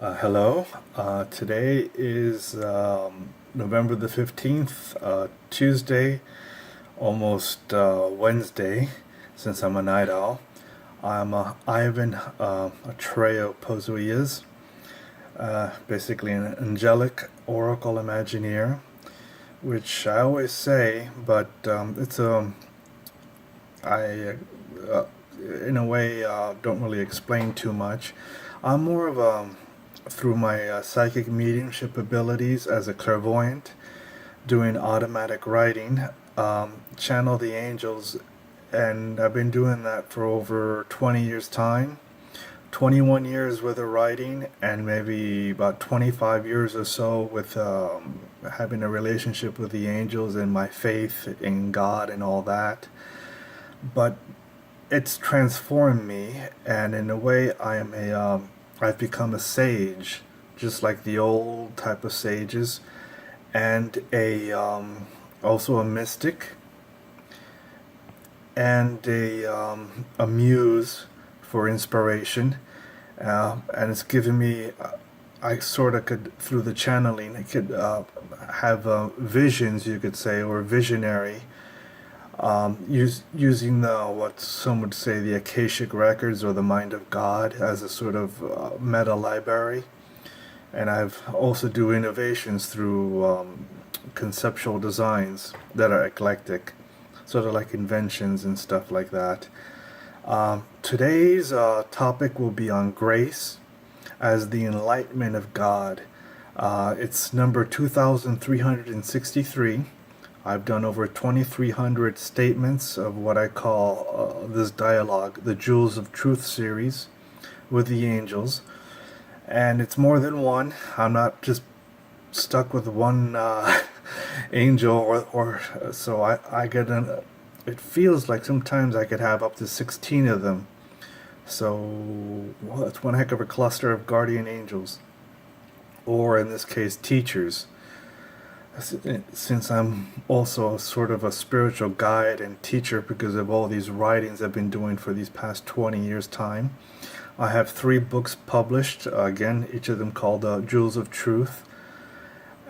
Hello. Today is November the 15th, Tuesday, almost Wednesday, since I'm a night owl. I'm Ivan Atrayo Pozo-Illas, basically an angelic oracle imagineer, which I always say, but I, in a way, don't really explain too much. I'm more of a through my psychic mediumship abilities as a clairvoyant, doing automatic writing, channel the angels, and I've been doing that for over 20 years time. 21 years with the writing, and maybe about 25 years or so with having a relationship with the angels and my faith in God and all that. But it's transformed me, and in a way, I've become a sage, just like the old type of sages, and also a mystic, and a muse for inspiration, and it's given me. I sort of could, through the channeling, I could have visions, you could say, or visionary, using what some would say the Akashic records or the mind of God as a sort of meta library. And I've also do innovations through conceptual designs that are eclectic, sort of like inventions and stuff like that. Today's topic will be on grace as the enlightenment of God. It's number 2363. I've done over 2,300 statements of what I call this dialogue, the Jewels of Truth series with the angels. And it's more than one. I'm not just stuck with one angel, or so I get it feels like sometimes I could have up to 16 of them. So, well, that's one heck of a cluster of guardian angels. Or in this case, teachers. Since I'm also sort of a spiritual guide and teacher because of all these writings I've been doing for these past 20 years time, I have 3 books published, again, each of them called Jewels of Truth.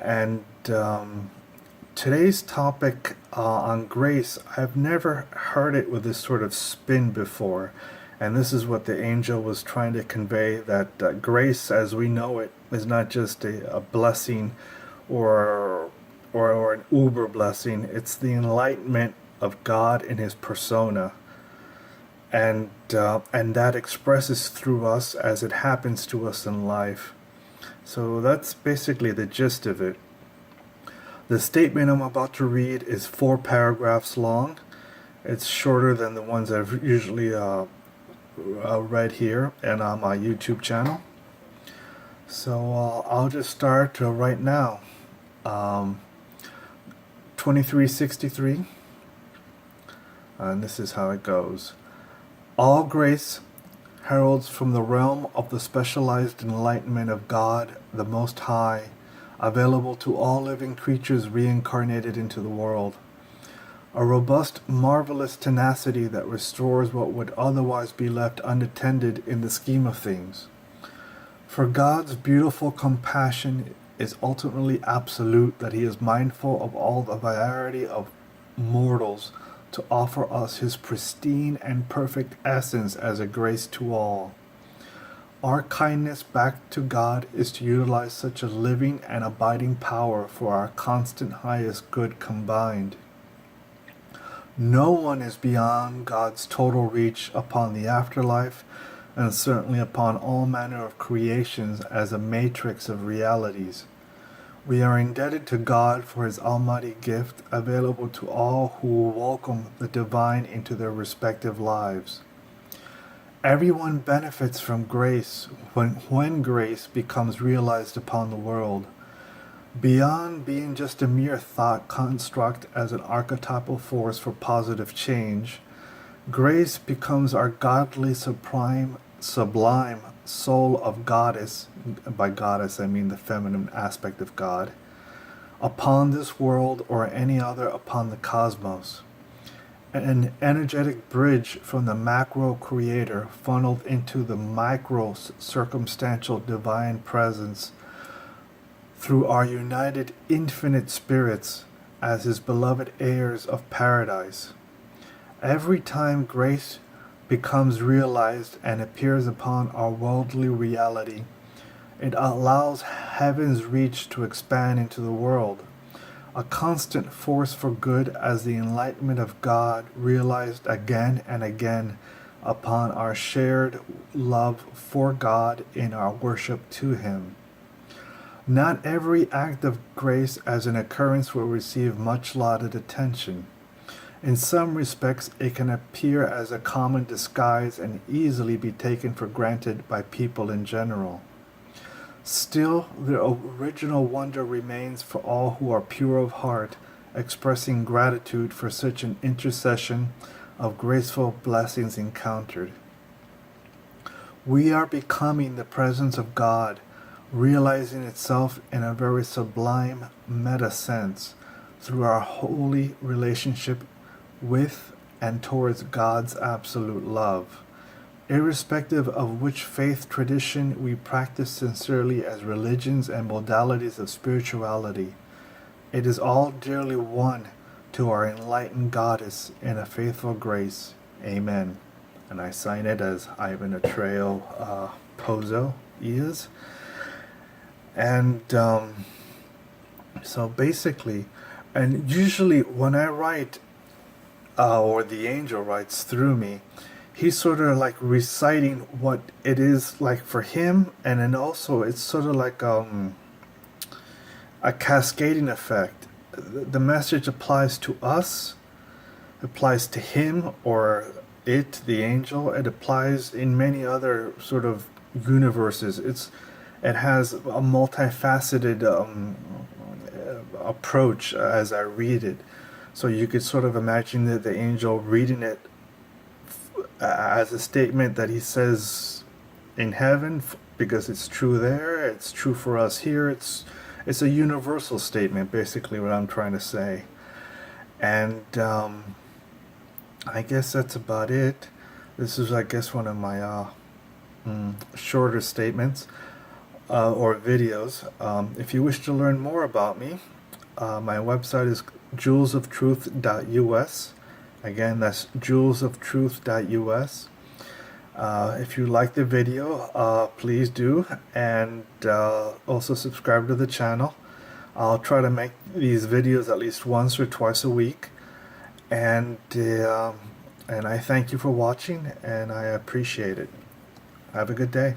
And today's topic on grace, I've never heard it with this sort of spin before. And this is what the angel was trying to convey, that grace as we know it is not just a blessing or an uber blessing. It's the enlightenment of God in His persona, and that expresses through us as it happens to us in life. So that's basically the gist of it. The statement I'm about to read is 4 paragraphs long. It's shorter than the ones I've usually read here and on my YouTube channel. So I'll just start right now. 2363, and this is how it goes. All grace heralds from the realm of the specialized enlightenment of God, the Most High, available to all living creatures reincarnated into the world. A robust, marvelous tenacity that restores what would otherwise be left unattended in the scheme of things. For God's beautiful compassion is ultimately absolute, that He is mindful of all the variety of mortals to offer us His pristine and perfect essence as a grace to all. Our kindness back to God is to utilize such a living and abiding power for our constant highest good combined. No one is beyond God's total reach upon the afterlife, and certainly upon all manner of creations as a matrix of realities. We are indebted to God for His almighty gift, available to all who will welcome the divine into their respective lives. Everyone benefits from grace when grace becomes realized upon the world. Beyond being just a mere thought construct as an archetypal force for positive change, grace becomes our godly sublime soul of goddess, by goddess I mean the feminine aspect of God, upon this world or any other upon the cosmos. an energetic bridge from the macro creator funneled into the micro circumstantial divine presence through our united infinite spirits as his beloved heirs of paradise. Every time grace becomes realized and appears upon our worldly reality, it allows heaven's reach to expand into the world, a constant force for good as the enlightenment of God realized again and again upon our shared love for God in our worship to him. Not every act of grace as an occurrence will receive much lauded attention. In some respects, it can appear as a common disguise and easily be taken for granted by people in general. Still, the original wonder remains for all who are pure of heart, expressing gratitude for such an intercession of graceful blessings encountered. We are becoming the presence of God, realizing itself in a very sublime meta sense through our holy relationship with and towards God's absolute love. Irrespective of which faith tradition we practice sincerely as religions and modalities of spirituality, it is all dearly one to our enlightened goddess in a faithful grace. Amen. And I sign it as Ivan Atrayo, Pozo-Illas. And so basically, and usually when I write, or the angel writes through me, he's sort of like reciting what it is like for him, and then also it's sort of like a cascading effect. The message applies to us, applies to him or it, the angel. It applies in many other sort of universes. It has a multifaceted approach as I read it. So you could sort of imagine that the angel reading it as a statement that he says in heaven, because it's true there, it's true for us here. It's a universal statement, basically, what I'm trying to say. And I guess that's about it. This is, I guess, one of my shorter statements or videos. If you wish to learn more about me, my website is jewelsoftruth.us. Again, that's jewelsoftruth.us. If you like the video, please do, and also subscribe to the channel. I'll try to make these videos at least once or twice a week, and I thank you for watching, and I appreciate it. Have a good day.